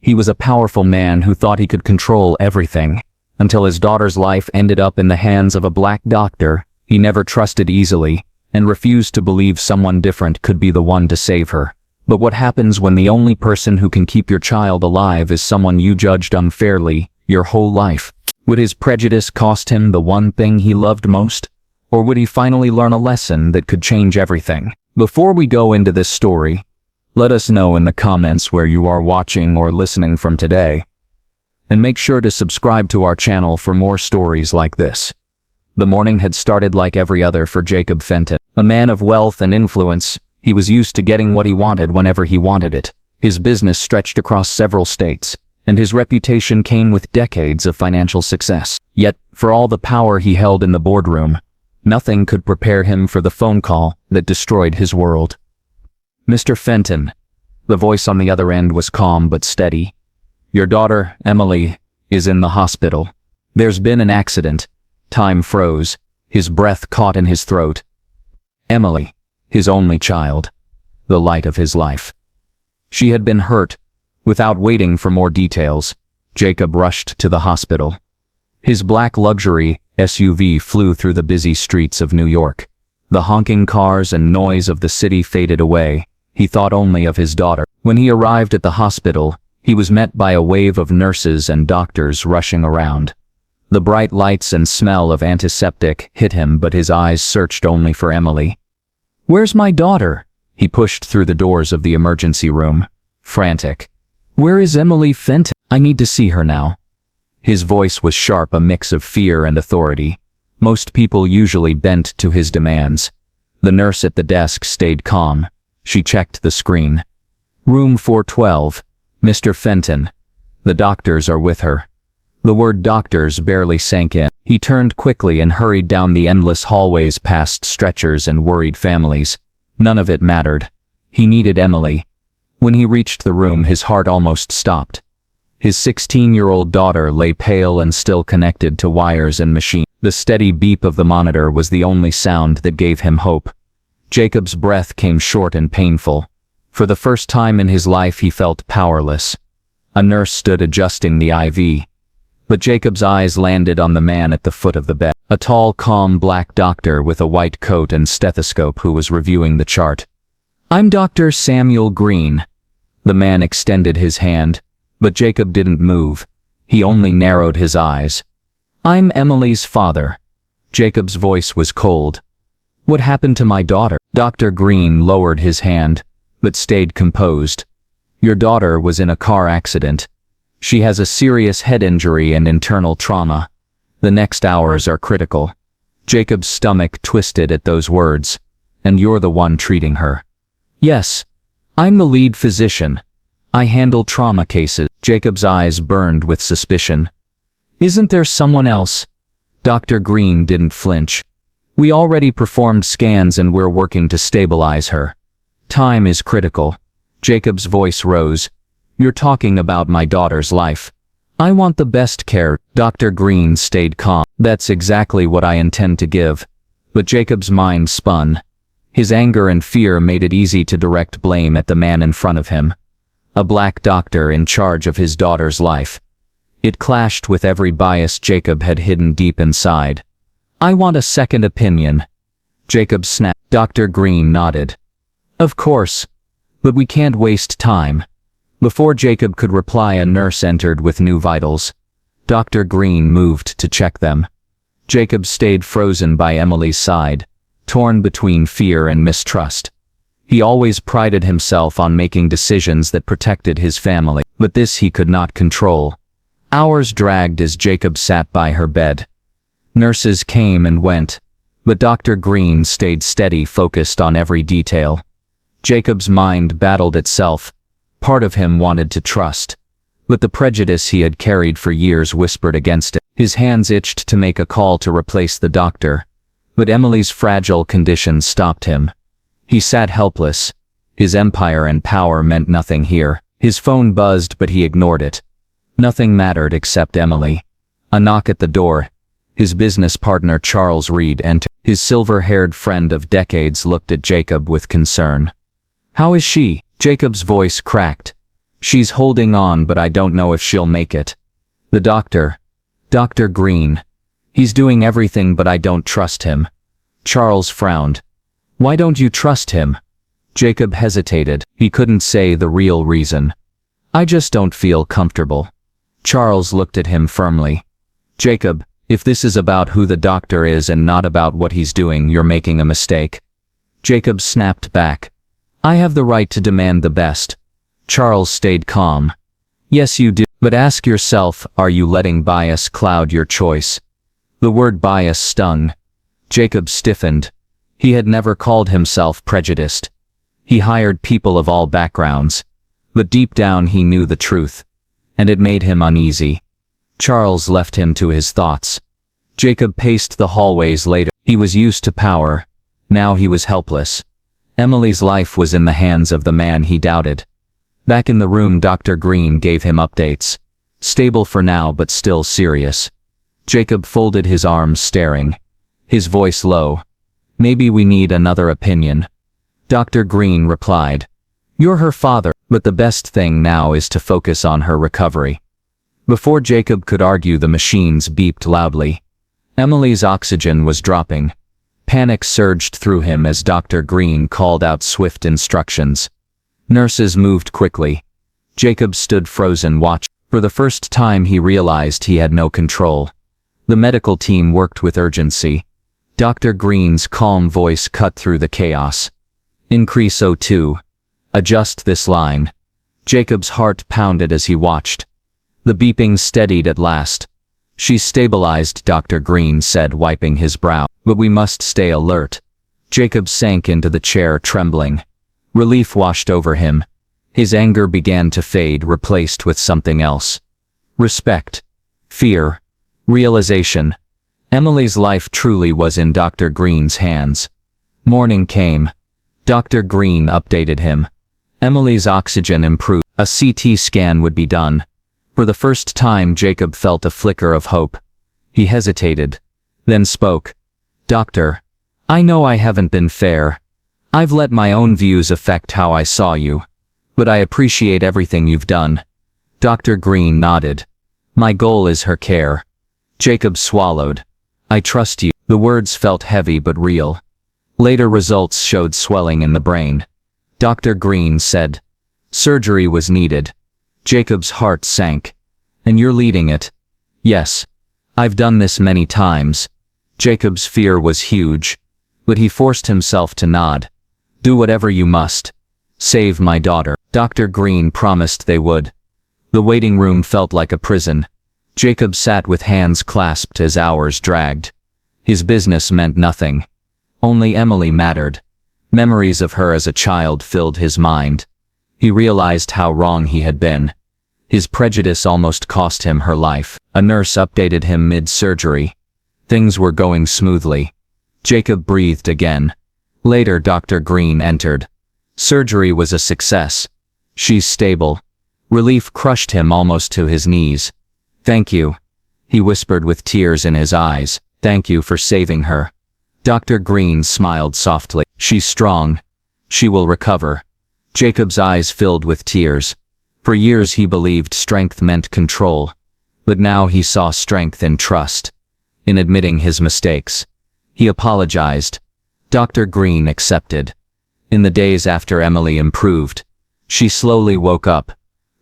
He was a powerful man who thought he could control everything. Until his daughter's life ended up in the hands of a black doctor, he never trusted easily, and refused to believe someone different could be the one to save her. But what happens when the only person who can keep your child alive is someone you judged unfairly your whole life? Would his prejudice cost him the one thing he loved most? Or would he finally learn a lesson that could change everything? Before we go into this story, let us know in the comments where you are watching or listening from today. And make sure to subscribe to our channel for more stories like this. The morning had started like every other for Jacob Fenton. A man of wealth and influence, he was used to getting what he wanted whenever he wanted it. His business stretched across several states, and his reputation came with decades of financial success. Yet, for all the power he held in the boardroom, nothing could prepare him for the phone call that destroyed his world. "Mr. Fenton," the voice on the other end was calm but steady. "Your daughter, Emily, is in the hospital. There's been an accident." Time froze, his breath caught in his throat. Emily, his only child, the light of his life. She had been hurt. Without waiting for more details, Jacob rushed to the hospital. His black luxury SUV flew through the busy streets of New York. The honking cars and noise of the city faded away. He thought only of his daughter. When he arrived at the hospital, he was met by a wave of nurses and doctors rushing around. The bright lights and smell of antiseptic hit him, but his eyes searched only for Emily. "Where's my daughter?" He pushed through the doors of the emergency room, frantic. "Where is Emily Fenton? I need to see her now." His voice was sharp, a mix of fear and authority. Most people usually bent to his demands. The nurse at the desk stayed calm. She checked the screen. "Room 412, Mr. Fenton. The doctors are with her." The word doctors barely sank in. He turned quickly and hurried down the endless hallways past stretchers and worried families. None of it mattered. He needed Emily. When he reached the room, his heart almost stopped. His 16-year-old daughter lay pale and still connected to wires and machines. The steady beep of the monitor was the only sound that gave him hope. Jacob's breath came short and painful. For the first time in his life, he felt powerless. A nurse stood adjusting the IV. But Jacob's eyes landed on the man at the foot of the bed, a tall, calm black doctor with a white coat and stethoscope who was reviewing the chart. "I'm Dr. Samuel Green." The man extended his hand, but Jacob didn't move. He only narrowed his eyes. "I'm Emily's father." Jacob's voice was cold. "What happened to my daughter?" Dr. Green lowered his hand, but stayed composed. "Your daughter was in a car accident. She has a serious head injury and internal trauma. The next hours are critical." Jacob's stomach twisted at those words. "And you're the one treating her?" "Yes. I'm the lead physician. I handle trauma cases." Jacob's eyes burned with suspicion. "Isn't there someone else?" Dr. Green didn't flinch. "We already performed scans and we're working to stabilize her. Time is critical." Jacob's voice rose. "You're talking about my daughter's life. I want the best care." Dr. Green stayed calm. "That's exactly what I intend to give." But Jacob's mind spun. His anger and fear made it easy to direct blame at the man in front of him. A black doctor in charge of his daughter's life. It clashed with every bias Jacob had hidden deep inside. "I want a second opinion." Jacob snapped. Dr. Green nodded. "Of course. But we can't waste time." Before Jacob could reply, a nurse entered with new vitals. Dr. Green moved to check them. Jacob stayed frozen by Emily's side, torn between fear and mistrust. He always prided himself on making decisions that protected his family, but this he could not control. Hours dragged as Jacob sat by her bed. Nurses came and went, but Dr. Green stayed steady, focused on every detail. Jacob's mind battled itself. Part of him wanted to trust, but the prejudice he had carried for years whispered against it. His hands itched to make a call to replace the doctor, but Emily's fragile condition stopped him. He sat helpless. His empire and power meant nothing here. His phone buzzed, but he ignored it. Nothing mattered except Emily. A knock at the door. His business partner Charles Reed entered. His silver-haired friend of decades looked at Jacob with concern. "How is she?" Jacob's voice cracked. She's holding on, but I don't know if she'll make it. The doctor. Dr. Green. He's doing everything, but I don't trust him. Charles frowned. Why don't you trust him? Jacob hesitated. He couldn't say the real reason. I just don't feel comfortable. Charles looked at him firmly. Jacob, if this is about who the doctor is and not about what he's doing, you're making a mistake. Jacob snapped back. I have the right to demand the best. Charles stayed calm. Yes, you do, but ask yourself, are you letting bias cloud your choice? The word bias stung. Jacob stiffened. He had never called himself prejudiced. He hired people of all backgrounds. But deep down he knew the truth. And it made him uneasy. Charles left him to his thoughts. Jacob paced the hallways later. He was used to power. Now he was helpless. Emily's life was in the hands of the man he doubted. Back in the room, Dr. Green gave him updates. Stable for now, but still serious. Jacob folded his arms, staring. His voice low. Maybe we need another opinion. Dr. Green replied. You're her father, but the best thing now is to focus on her recovery. Before Jacob could argue, the machines beeped loudly. Emily's oxygen was dropping. Panic surged through him as Dr. Green called out swift instructions. Nurses moved quickly. Jacob stood frozen, watching. For the first time he realized he had no control. The medical team worked with urgency. Dr. Green's calm voice cut through the chaos. Increase O2. Adjust this line. Jacob's heart pounded as he watched. The beeping steadied at last. She's stabilized, Dr. Green said, wiping his brow. But we must stay alert. Jacob sank into the chair, trembling. Relief washed over him. His anger began to fade, replaced with something else. Respect. Fear. Realization. Emily's life truly was in Dr. Green's hands. Morning came. Dr. Green updated him. Emily's oxygen improved. A CT scan would be done. For the first time, Jacob felt a flicker of hope. He hesitated, then spoke. Doctor, I know I haven't been fair. I've let my own views affect how I saw you. But I appreciate everything you've done. Dr. Green nodded. My goal is her care. Jacob swallowed. I trust you. The words felt heavy but real. Later results showed swelling in the brain. Dr. Green said. Surgery was needed. Jacob's heart sank. And you're leading it? Yes. I've done this many times. Jacob's fear was huge. But he forced himself to nod. Do whatever you must. Save my daughter. Dr. Green promised they would. The waiting room felt like a prison. Jacob sat with hands clasped as hours dragged. His business meant nothing. Only Emily mattered. Memories of her as a child filled his mind. He realized how wrong he had been. His prejudice almost cost him her life. A nurse updated him mid-surgery. Things were going smoothly. Jacob breathed again. Later, Dr. Green entered. Surgery was a success. She's stable. Relief crushed him almost to his knees. Thank you. He whispered with tears in his eyes. Thank you for saving her. Dr. Green smiled softly. She's strong. She will recover. Jacob's eyes filled with tears. For years he believed strength meant control. But now he saw strength in trust. In admitting his mistakes. He apologized. Dr. Green accepted. In the days after Emily improved, she slowly woke up.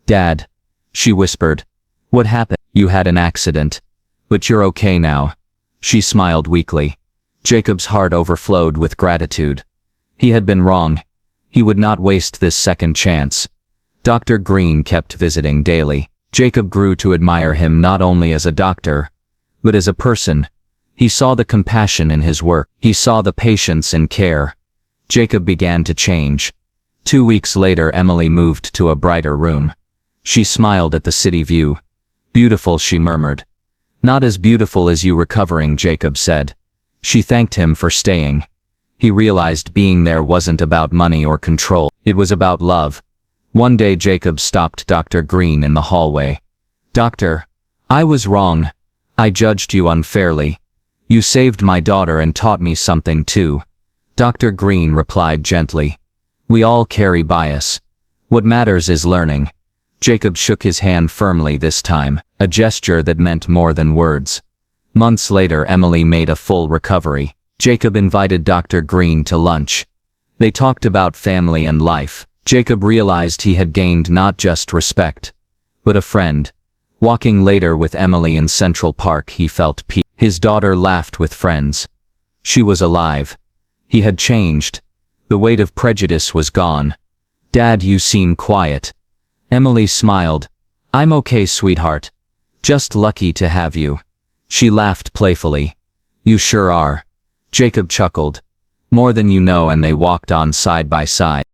Dad, she whispered. What happened? You had an accident. But you're okay now. She smiled weakly. Jacob's heart overflowed with gratitude. He had been wrong. He would not waste this second chance. Dr. Green kept visiting daily. Jacob grew to admire him not only as a doctor, but as a person. He saw the compassion in his work. He saw the patience and care. Jacob began to change. 2 weeks later, Emily moved to a brighter room. She smiled at the city view. Beautiful, she murmured. Not as beautiful as you recovering, Jacob said. She thanked him for staying. He realized being there wasn't about money or control. It was about love. One day Jacob stopped Dr. Green in the hallway. Doctor, I was wrong. I judged you unfairly. You saved my daughter and taught me something too. Dr. Green replied gently. We all carry bias. What matters is learning. Jacob shook his hand firmly this time, a gesture that meant more than words. Months later, Emily made a full recovery. Jacob invited Dr. Green to lunch. They talked about family and life. Jacob realized he had gained not just respect, but a friend. Walking later with Emily in Central Park, he felt peace. His daughter laughed with friends. She was alive. He had changed. The weight of prejudice was gone. "Dad, you seem quiet." Emily smiled. "I'm okay, sweetheart. Just lucky to have you." She laughed playfully. "You sure are." Jacob chuckled. "More than you know," and they walked on side by side.